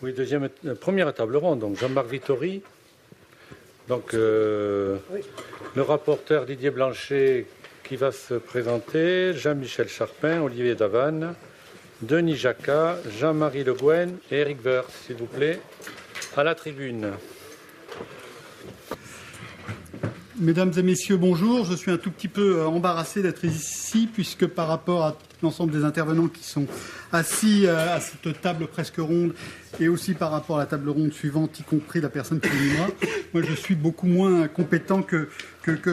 Oui, première table ronde, donc Jean-Marc Vittori. Donc, le rapporteur Didier Blanchet qui va se présenter, Jean-Michel Charpin, Olivier Davanne, Denis Jacquat, Jean-Marie Le Guen et Éric Woerth, s'il vous plaît, à la tribune. Mesdames et messieurs, bonjour. Je suis un tout petit peu embarrassé d'être ici puisque par rapport à l'ensemble des intervenants qui sont assis à cette table presque ronde et aussi par rapport à la table ronde suivante, y compris la personne qui est moi, je suis beaucoup moins compétent que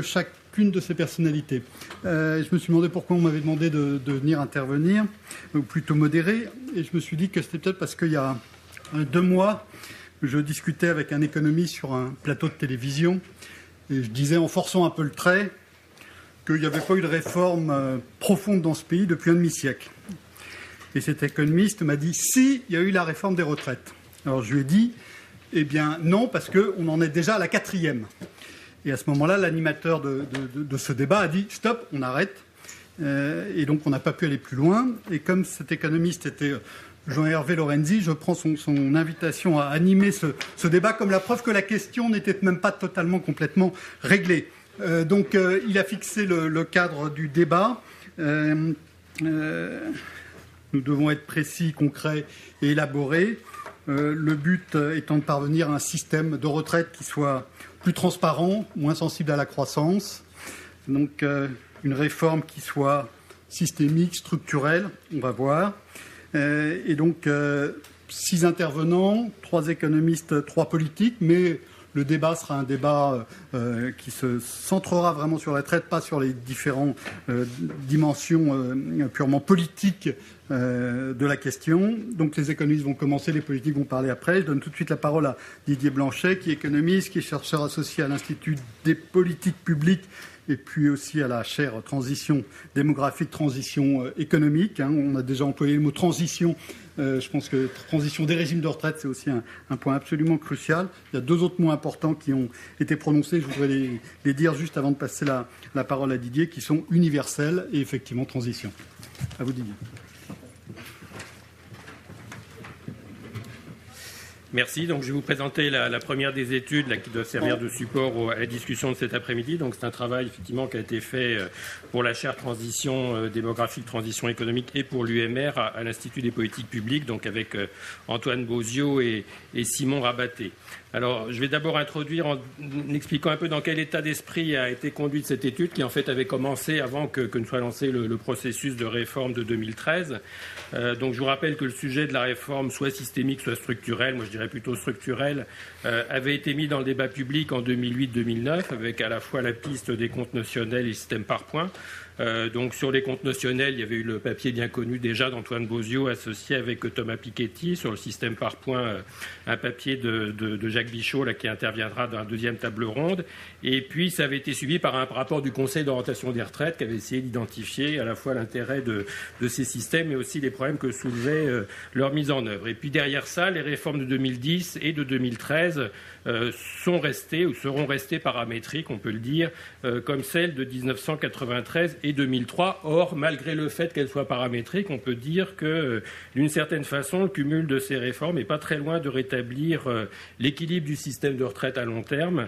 chacune de ces personnalités. Je me suis demandé pourquoi on m'avait demandé de venir intervenir, ou plutôt modérer, et je me suis dit que c'était peut-être parce qu'il y a 2 mois, je discutais avec un économiste sur un plateau de télévision. Et je disais, en forçant un peu le trait, qu'il n'y avait pas eu de réforme profonde dans ce pays depuis un demi-siècle. Et cet économiste m'a dit, si, il y a eu la réforme des retraites. Alors je lui ai dit, eh bien non, parce qu'on en est déjà à la 4e. Et à ce moment-là, l'animateur de ce débat a dit, stop, on arrête. Et donc on n'a pas pu aller plus loin. Et comme cet économiste était Jean-Hervé Lorenzi, je prends son invitation à animer ce débat comme la preuve que la question n'était même pas totalement, complètement réglée. Donc il a fixé le cadre du débat. Nous devons être précis, concrets et élaborés. Le but étant de parvenir à un système de retraite qui soit plus transparent, moins sensible à la croissance. Donc une réforme qui soit systémique, structurelle, on va voir. Et donc, 6 intervenants, 3 économistes, 3 politiques, mais le débat sera un débat qui se centrera vraiment sur la retraite, pas sur les différentes dimensions purement politiques de la question. Donc les économistes vont commencer, les politiques vont parler après. Je donne tout de suite la parole à Didier Blanchet, qui est économiste, qui est chercheur associé à l'Institut des politiques publiques et puis aussi à la chaire transition démographique, transition économique. On a déjà employé le mot transition. Je pense que transition des régimes de retraite, c'est aussi un point absolument crucial. Il y a 2 autres mots importants qui ont été prononcés. Je voudrais les dire juste avant de passer la parole à Didier, qui sont universels et effectivement transition. À vous, Didier. Merci. Donc, je vais vous présenter la première des études qui doit servir de support à la discussion de cet après-midi. Donc, c'est un travail effectivement qui a été fait pour la chaire transition démographique, transition économique et pour l'UMR à l'Institut des politiques publiques, donc avec Antoine Bozio et Simon Rabaté. Alors, je vais d'abord introduire en expliquant un peu dans quel état d'esprit a été conduite cette étude, qui en fait avait commencé avant que ne soit lancé le processus de réforme de 2013. Donc, je vous rappelle que le sujet de la réforme, soit systémique, soit structurel, moi je dirais plutôt structurel, avait été mis dans le débat public en 2008-2009, avec à la fois la piste des comptes notionnels et le système par points. Donc sur les comptes notionnels, il y avait eu le papier bien connu déjà d'Antoine Bozio associé avec Thomas Piketty. Sur le système par points, un papier de Jacques Bichot qui interviendra dans la 2e table ronde. Et puis ça avait été suivi par un rapport du Conseil d'orientation des retraites qui avait essayé d'identifier à la fois l'intérêt de ces systèmes mais aussi les problèmes que soulevait leur mise en œuvre. Et puis derrière ça, les réformes de 2010 et de 2013 sont restées ou seront restées paramétriques, on peut le dire, comme celles de 1993 et 2003. Or, malgré le fait qu'elles soient paramétriques, on peut dire que, d'une certaine façon, le cumul de ces réformes n'est pas très loin de rétablir l'équilibre du système de retraite à long terme,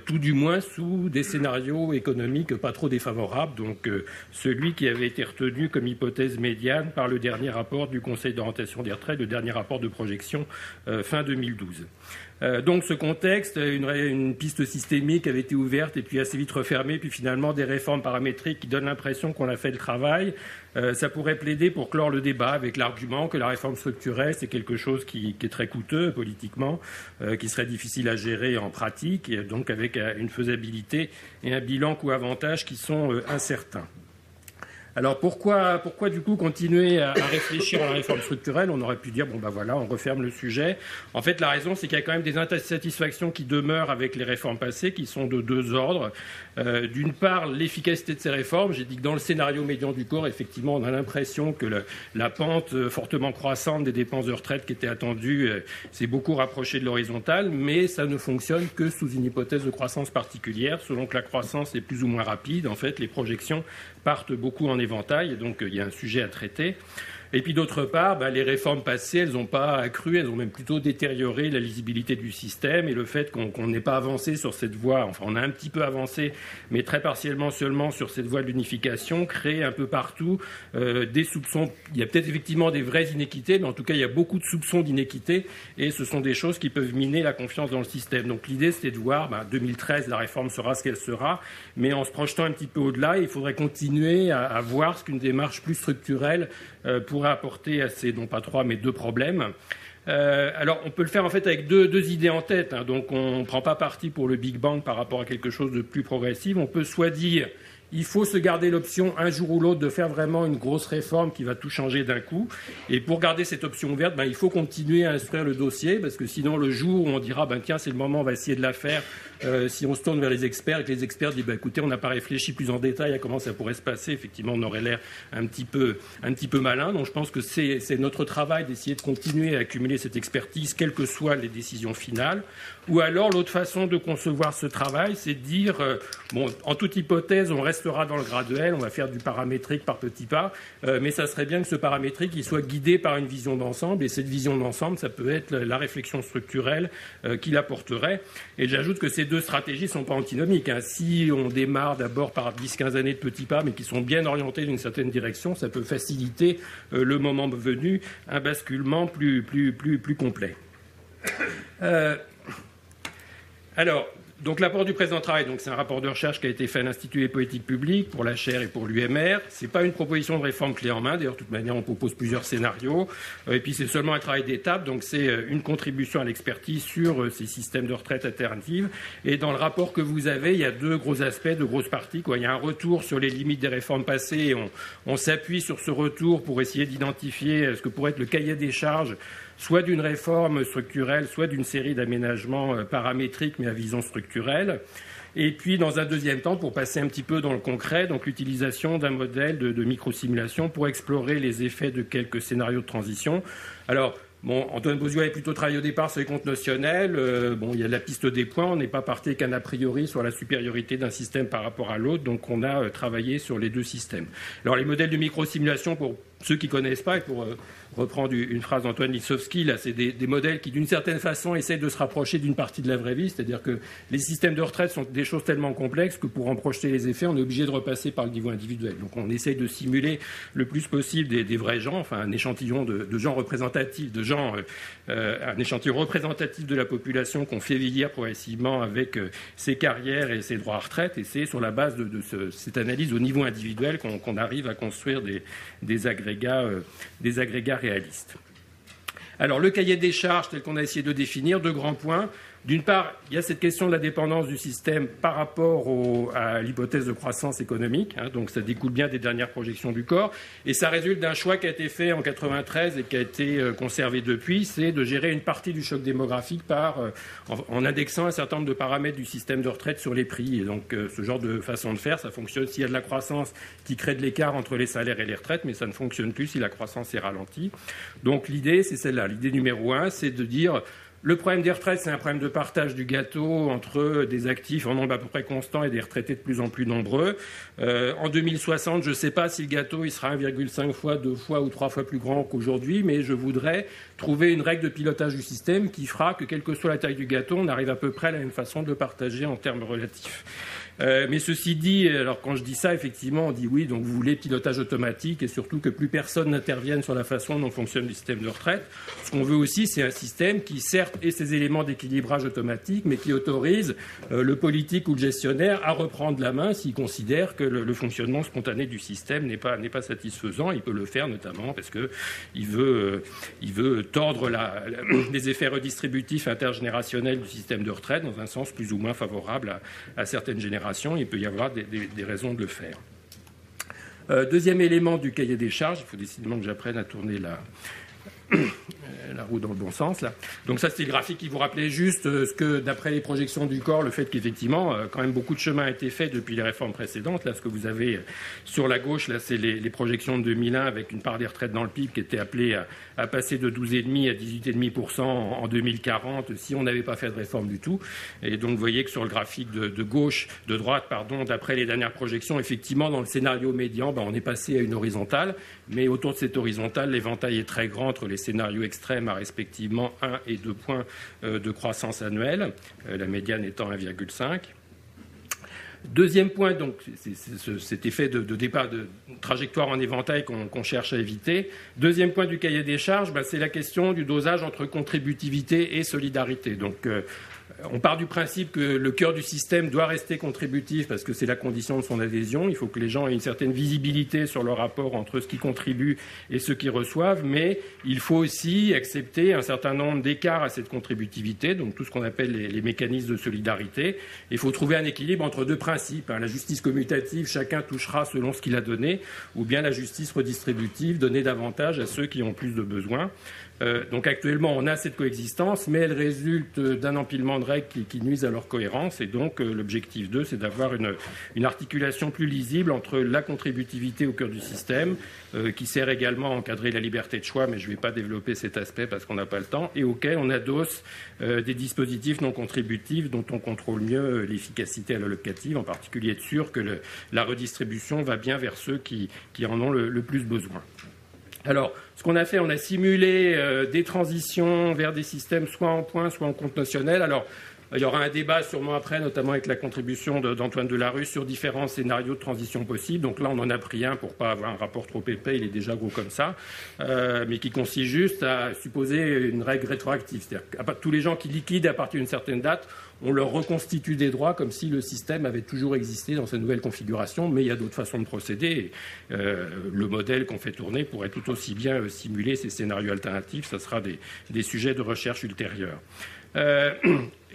tout du moins sous des scénarios économiques pas trop défavorables, donc celui qui avait été retenu comme hypothèse médiane par le dernier rapport du Conseil d'orientation des retraites, le dernier rapport de projection fin 2012. Donc ce contexte, une piste systémique avait été ouverte et puis assez vite refermée, puis finalement des réformes paramétriques qui donnent l'impression qu'on a fait le travail. Ça pourrait plaider pour clore le débat avec l'argument que la réforme structurelle, c'est quelque chose qui est très coûteux politiquement, qui serait difficile à gérer en pratique, et donc avec une faisabilité et un bilan coût-avantage qui sont incertains. Alors pourquoi du coup continuer à réfléchir à la réforme structurelle? On aurait pu dire bon ben voilà, on referme le sujet. En fait, la raison c'est qu'il y a quand même des insatisfactions qui demeurent avec les réformes passées, qui sont de 2 ordres. D'une part, l'efficacité de ces réformes. J'ai dit que dans le scénario médian du corps, effectivement, on a l'impression que la pente fortement croissante des dépenses de retraite qui était attendue s'est beaucoup rapprochée de l'horizontale, mais ça ne fonctionne que sous une hypothèse de croissance particulière. Selon que la croissance est plus ou moins rapide, en fait, les projections partent beaucoup en éventail, et donc il y a un sujet à traiter. Et puis d'autre part, les réformes passées, elles n'ont pas accru, elles ont même plutôt détérioré la lisibilité du système et le fait qu'on n'ait pas avancé sur cette voie, enfin on a un petit peu avancé, mais très partiellement seulement sur cette voie de l'unification, crée un peu partout des soupçons. Il y a peut-être effectivement des vraies inéquités, mais en tout cas il y a beaucoup de soupçons d'inéquité et ce sont des choses qui peuvent miner la confiance dans le système. Donc l'idée c'était de voir, 2013 la réforme sera ce qu'elle sera, mais en se projetant un petit peu au-delà, il faudrait continuer à voir ce qu'une démarche plus structurelle pourrait apporter à ces, non pas 3, mais 2 problèmes. Alors, on peut le faire en fait avec deux idées en tête. Hein. Donc, on ne prend pas parti pour le Big Bang par rapport à quelque chose de plus progressif. On peut soit dire il faut se garder l'option un jour ou l'autre de faire vraiment une grosse réforme qui va tout changer d'un coup. Et pour garder cette option ouverte, il faut continuer à instruire le dossier parce que sinon, le jour où on dira tiens, c'est le moment, on va essayer de la faire. Si on se tourne vers les experts et que les experts disent écoutez, on n'a pas réfléchi plus en détail à comment ça pourrait se passer, effectivement, on aurait l'air un petit peu malin. Donc, je pense que c'est notre travail d'essayer de continuer à accumuler cette expertise, quelles que soient les décisions finales. Ou alors, l'autre façon de concevoir ce travail, c'est de dire en toute hypothèse, on restera dans le graduel, on va faire du paramétrique par petits pas, mais ça serait bien que ce paramétrique il soit guidé par une vision d'ensemble. Et cette vision d'ensemble, ça peut être la réflexion structurelle qu'il apporterait. Et j'ajoute que ces 2 stratégies ne sont pas antinomiques. Hein. Si on démarre d'abord par 10-15 années de petits pas, mais qui sont bien orientés d'une certaine direction, ça peut faciliter le moment venu un basculement plus complet. Alors, donc l'apport du présent travail, c'est un rapport de recherche qui a été fait à l'Institut des politiques publiques pour la chaire et pour l'UMR. C'est pas une proposition de réforme clé en main. D'ailleurs, de toute manière, on propose plusieurs scénarios. Et puis, c'est seulement un travail d'étape. Donc, c'est une contribution à l'expertise sur ces systèmes de retraite alternatives. Et dans le rapport que vous avez, il y a 2 gros aspects, 2 grosses parties. Il y a un retour sur les limites des réformes passées. Et on s'appuie sur ce retour pour essayer d'identifier ce que pourrait être le cahier des charges soit d'une réforme structurelle, soit d'une série d'aménagements paramétriques, mais à vision structurelle. Et puis, dans un deuxième temps, pour passer un petit peu dans le concret, donc l'utilisation d'un modèle de microsimulation pour explorer les effets de quelques scénarios de transition. Alors, Antoine Bozio avait plutôt travaillé au départ sur les comptes notionnels. Il y a la piste des points. On n'est pas parti qu'un a priori sur la supériorité d'un système par rapport à l'autre. Donc, on a travaillé sur les 2 systèmes. Alors, les modèles de microsimulation, pour ceux qui ne connaissent pas, et pour reprendre une phrase d'Antoine Lissowski, là, c'est des modèles qui, d'une certaine façon, essayent de se rapprocher d'une partie de la vraie vie. C'est-à-dire que les systèmes de retraite sont des choses tellement complexes que pour en projeter les effets, on est obligé de repasser par le niveau individuel. Donc, on essaye de simuler le plus possible des vrais gens, enfin, un échantillon de gens représentatifs, un échantillon représentatif de la population qu'on fait vieillir progressivement avec ses carrières et ses droits à retraite. Et c'est sur la base de cette analyse au niveau individuel qu'on arrive à construire des agrégats réalistes. Alors, le cahier des charges tel qu'on a essayé de définir, 2 grands points. D'une part, il y a cette question de la dépendance du système par rapport à l'hypothèse de croissance économique. Hein, donc, ça découle bien des dernières projections du corps. Et ça résulte d'un choix qui a été fait en 1993 et qui a été conservé depuis, c'est de gérer une partie du choc démographique en indexant un certain nombre de paramètres du système de retraite sur les prix. Et donc, ce genre de façon de faire, ça fonctionne s'il y a de la croissance qui crée de l'écart entre les salaires et les retraites, mais ça ne fonctionne plus si la croissance est ralentie. Donc, l'idée, c'est celle-là. L'idée numéro 1, c'est de dire le problème des retraites, c'est un problème de partage du gâteau entre des actifs en nombre à peu près constant et des retraités de plus en plus nombreux. En 2060, je ne sais pas si le gâteau il sera 1,5 fois, 2 fois ou 3 fois plus grand qu'aujourd'hui, mais je voudrais trouver une règle de pilotage du système qui fera que, quelle que soit la taille du gâteau, on arrive à peu près à la même façon de le partager en termes relatifs. Mais ceci dit, alors quand je dis ça, effectivement, on dit oui, donc vous voulez pilotage automatique et surtout que plus personne n'intervienne sur la façon dont fonctionne le système de retraite. Ce qu'on veut aussi, c'est un système qui, certes, ait ses éléments d'équilibrage automatique, mais qui autorise le politique ou le gestionnaire à reprendre la main s'il considère que le fonctionnement spontané du système n'est pas satisfaisant. Il peut le faire notamment parce qu'il veut tordre les effets redistributifs intergénérationnels du système de retraite dans un sens plus ou moins favorable à certaines générations. Il peut y avoir des raisons de le faire. Deuxième élément du cahier des charges, il faut décidément que j'apprenne à tourner la roue dans le bon sens, là. Donc ça, c'était le graphique qui vous rappelait juste ce que, d'après les projections du corps, le fait qu'effectivement, quand même beaucoup de chemin a été fait depuis les réformes précédentes. Là, ce que vous avez sur la gauche, là, c'est les projections de 2001 avec une part des retraites dans le PIB qui était appelée à passer de 12,5 à 18,5% en 2040 si on n'avait pas fait de réforme du tout. Et donc, vous voyez que sur le graphique de droite, d'après les dernières projections, effectivement, dans le scénario médian, on est passé à une horizontale. Mais autour de cette horizontale, l'éventail est très grand entre les scénarios extrêmes à respectivement 1 et 2 points de croissance annuelle, la médiane étant 1,5. Deuxième point, donc, c'est cet effet de départ de trajectoire en éventail qu'on cherche à éviter. Deuxième point du cahier des charges, c'est la question du dosage entre contributivité et solidarité. Donc, on part du principe que le cœur du système doit rester contributif parce que c'est la condition de son adhésion. Il faut que les gens aient une certaine visibilité sur le rapport entre ce qui contribue et ce qui reçoivent, mais il faut aussi accepter un certain nombre d'écarts à cette contributivité, donc tout ce qu'on appelle les mécanismes de solidarité. Il faut trouver un équilibre entre deux principes, la justice commutative, chacun touchera selon ce qu'il a donné, ou bien la justice redistributive, donner davantage à ceux qui ont plus de besoins. Donc actuellement, on a cette coexistence, mais elle résulte d'un empilement de règles qui nuisent à leur cohérence. Et donc l'objectif 2, c'est d'avoir une articulation plus lisible entre la contributivité au cœur du système, qui sert également à encadrer la liberté de choix, mais je ne vais pas développer cet aspect parce qu'on n'a pas le temps, et auquel on adosse des dispositifs non contributifs dont on contrôle mieux l'efficacité allocative, en particulier être sûr que la redistribution va bien vers ceux qui en ont le plus besoin. Alors, ce qu'on a fait, on a simulé des transitions vers des systèmes soit en points, soit en compte notionnel. Alors, il y aura un débat sûrement après, notamment avec la contribution d'Antoine Delarue sur différents scénarios de transition possibles. Donc là, on en a pris un pour pas avoir un rapport trop épais, il est déjà gros comme ça, mais qui consiste juste à supposer une règle rétroactive. C'est-à-dire que tous les gens qui liquident à partir d'une certaine date, on leur reconstitue des droits comme si le système avait toujours existé dans sa nouvelle configuration, mais il y a d'autres façons de procéder. Le modèle qu'on fait tourner pourrait tout aussi bien simuler ces scénarios alternatifs. Ça sera des sujets de recherche ultérieurs.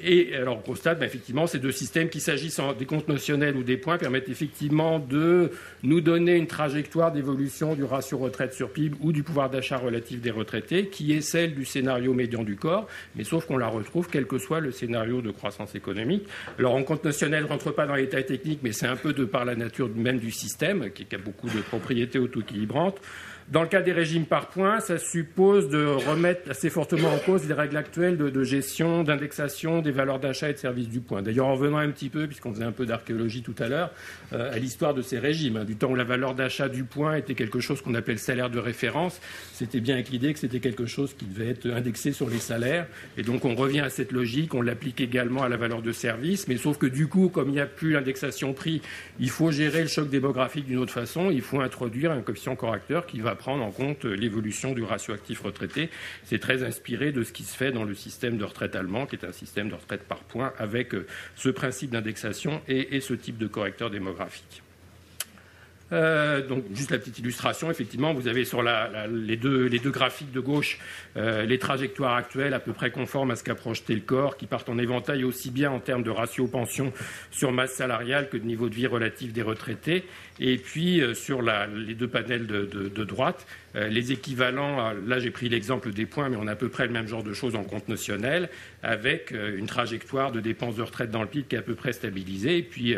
Et alors, on constate, effectivement, ces deux systèmes, qu'il s'agisse des comptes notionnels ou des points, permettent effectivement de nous donner une trajectoire d'évolution du ratio retraite sur PIB ou du pouvoir d'achat relatif des retraités, qui est celle du scénario médian du corps, mais sauf qu'on la retrouve quel que soit le scénario de croissance économique. Alors, en compte notionnel, ne rentre pas dans les détails techniques, mais c'est un peu de par la nature même du système, qui a beaucoup de propriétés auto-équilibrantes. Dans le cas des régimes par points, ça suppose de remettre assez fortement en cause les règles actuelles de gestion, d'indexation des valeurs d'achat et de services du point. D'ailleurs, en revenant un petit peu, puisqu'on faisait un peu d'archéologie tout à l'heure, à l'histoire de ces régimes, du temps où la valeur d'achat du point était quelque chose qu'on appelait le salaire de référence, c'était bien avec l'idée que c'était quelque chose qui devait être indexé sur les salaires. Et donc, on revient à cette logique, on l'applique également à la valeur de service, mais sauf que du coup, comme il n'y a plus l'indexation prix, il faut gérer le choc démographique d'une autre façon, il faut introduire un coefficient correcteur qui va prendre en compte l'évolution du ratio actif retraité. C'est très inspiré de ce qui se fait dans le système de retraite allemand, qui est un système de retraite par points, avec ce principe d'indexation et ce type de correcteur démographique. Donc, juste la petite illustration, effectivement, vous avez sur les deux graphiques de gauche les trajectoires actuelles à peu près conformes à ce qu'a projeté le corps, qui partent en éventail aussi bien en termes de ratio pension sur masse salariale que de niveau de vie relatif des retraités. Et puis, sur les deux panels de droite, les équivalents, là j'ai pris l'exemple des points, mais on a à peu près le même genre de choses en compte notionnel, avec une trajectoire de dépenses de retraite dans le PIB qui est à peu près stabilisée, et puis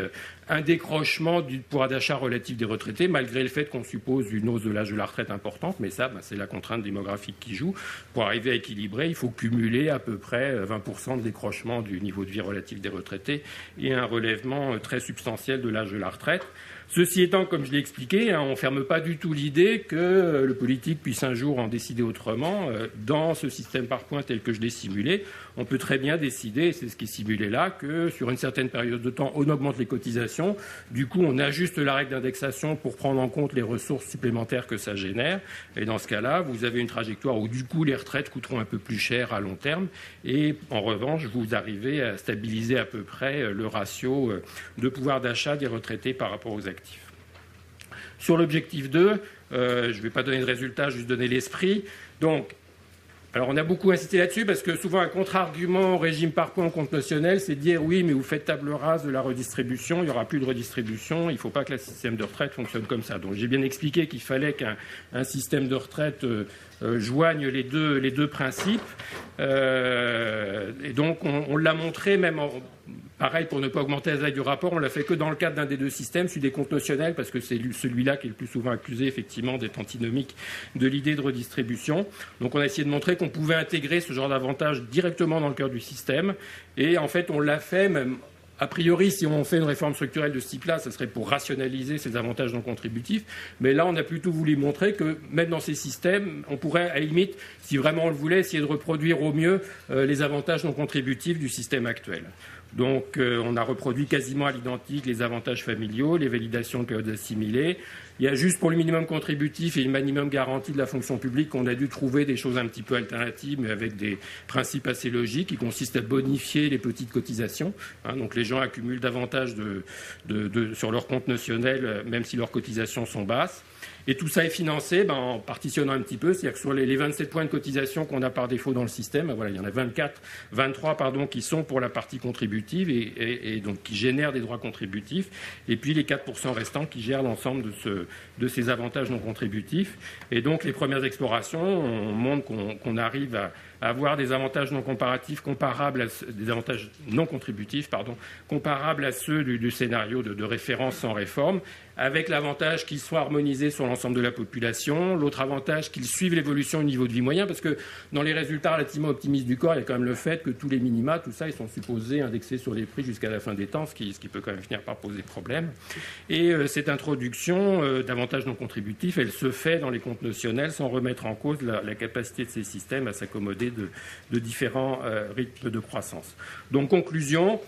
un décrochement du pouvoir d'achat relatif des retraités, malgré le fait qu'on suppose une hausse de l'âge de la retraite importante, mais ça, c'est la contrainte démographique qui joue. Pour arriver à équilibrer, il faut cumuler à peu près 20% de décrochement du niveau de vie relatif des retraités et un relèvement très substantiel de l'âge de la retraite. Ceci étant, comme je l'ai expliqué, on ne ferme pas du tout l'idée que le politique puisse un jour en décider autrement. Dans ce système par points tel que je l'ai simulé, on peut très bien décider, et c'est ce qui est simulé là, que sur une certaine période de temps, on augmente les cotisations. Du coup, on ajuste la règle d'indexation pour prendre en compte les ressources supplémentaires que ça génère. Et dans ce cas-là, vous avez une trajectoire où, du coup, les retraites coûteront un peu plus cher à long terme. Et en revanche, vous arrivez à stabiliser à peu près le ratio de pouvoir d'achat des retraités par rapport aux actifs. Sur l'objectif 2, je ne vais pas donner de résultat, juste donner l'esprit. Donc, Alors on a beaucoup insisté là-dessus parce que souvent un contre-argument au régime par points au compte notionnel, c'est de dire oui, mais vous faites table rase de la redistribution, il n'y aura plus de redistribution, il ne faut pas que le système de retraite fonctionne comme ça. Donc j'ai bien expliqué qu'il fallait qu'un système de retraite joigne les deux principes. Et donc on l'a montré même pareil, pour ne pas augmenter la taille du rapport, on l'a fait que dans le cadre d'un des deux systèmes, celui des comptes notionnels, parce que c'est celui-là qui est le plus souvent accusé, effectivement, d'être antinomique de l'idée de redistribution. Donc on a essayé de montrer qu'on pouvait intégrer ce genre d'avantage directement dans le cœur du système. Et en fait, on l'a fait même. A priori, si on fait une réforme structurelle de ce type-là, ce serait pour rationaliser ces avantages non contributifs. Mais là, on a plutôt voulu montrer que même dans ces systèmes, on pourrait, à la limite, si vraiment on le voulait, essayer de reproduire au mieux les avantages non contributifs du système actuel. Donc, on a reproduit quasiment à l'identique les avantages familiaux, les validations de périodes assimilées. Il y a juste pour le minimum contributif et le minimum garanti de la fonction publique qu'on a dû trouver des choses un petit peu alternatives, mais avec des principes assez logiques qui consistent à bonifier les petites cotisations. Donc, les gens accumulent davantage sur leur compte notionnel, même si leurs cotisations sont basses. Et tout ça est financé en partitionnant un petit peu, c'est-à-dire que sur les 27 points de cotisation qu'on a par défaut dans le système, voilà, il y en a 23 qui sont pour la partie contributive et donc qui génèrent des droits contributifs, et puis les 4% restants qui gèrent l'ensemble de ces avantages non contributifs. Et donc les premières explorations, on montre qu'on arrive à avoir des avantages non comparatifs comparables des avantages non contributifs, comparables à ceux du scénario de référence sans réforme, avec l'avantage qu'ils soient harmonisés sur l'ensemble de la population, l'autre avantage qu'ils suivent l'évolution au niveau de vie moyen, parce que dans les résultats relativement optimistes du corps, il y a quand même le fait que tous les minima, tout ça, ils sont supposés indexés sur les prix jusqu'à la fin des temps, ce qui peut quand même finir par poser problème. Et cette introduction d'avantages non contributifs, elle se fait dans les comptes notionnels sans remettre en cause la capacité de ces systèmes à s'accommoder de différents rythmes de croissance. Donc, conclusion.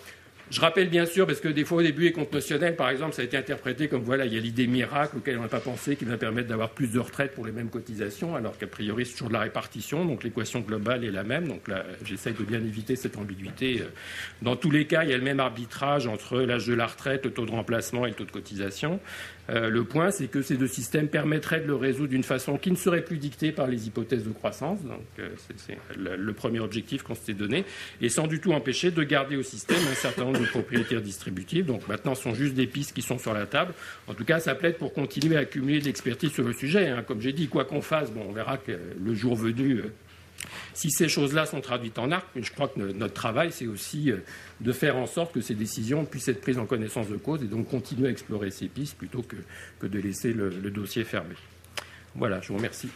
Je rappelle bien sûr, parce que des fois au début, les comptes notionnels, par exemple, ça a été interprété comme voilà, il y a l'idée miracle auquel on n'a pas pensé, qui va permettre d'avoir plus de retraite pour les mêmes cotisations, alors qu'a priori c'est toujours de la répartition, donc l'équation globale est la même. Donc là, j'essaye de bien éviter cette ambiguïté. Dans tous les cas, il y a le même arbitrage entre l'âge de la retraite, le taux de remplacement et le taux de cotisation. Le point, c'est que ces deux systèmes permettraient de le résoudre d'une façon qui ne serait plus dictée par les hypothèses de croissance. Donc, c'est le premier objectif qu'on s'était donné, et sans du tout empêcher de garder au système un certain nombre de propriétaires distributifs. Donc maintenant, ce sont juste des pistes qui sont sur la table. En tout cas, ça plaide pour continuer à accumuler de l'expertise sur le sujet. Comme j'ai dit, quoi qu'on fasse, on verra que le jour venu, si ces choses-là sont traduites en actes, mais je crois que notre travail, c'est aussi de faire en sorte que ces décisions puissent être prises en connaissance de cause et donc continuer à explorer ces pistes plutôt que de laisser le dossier fermé. Voilà, je vous remercie.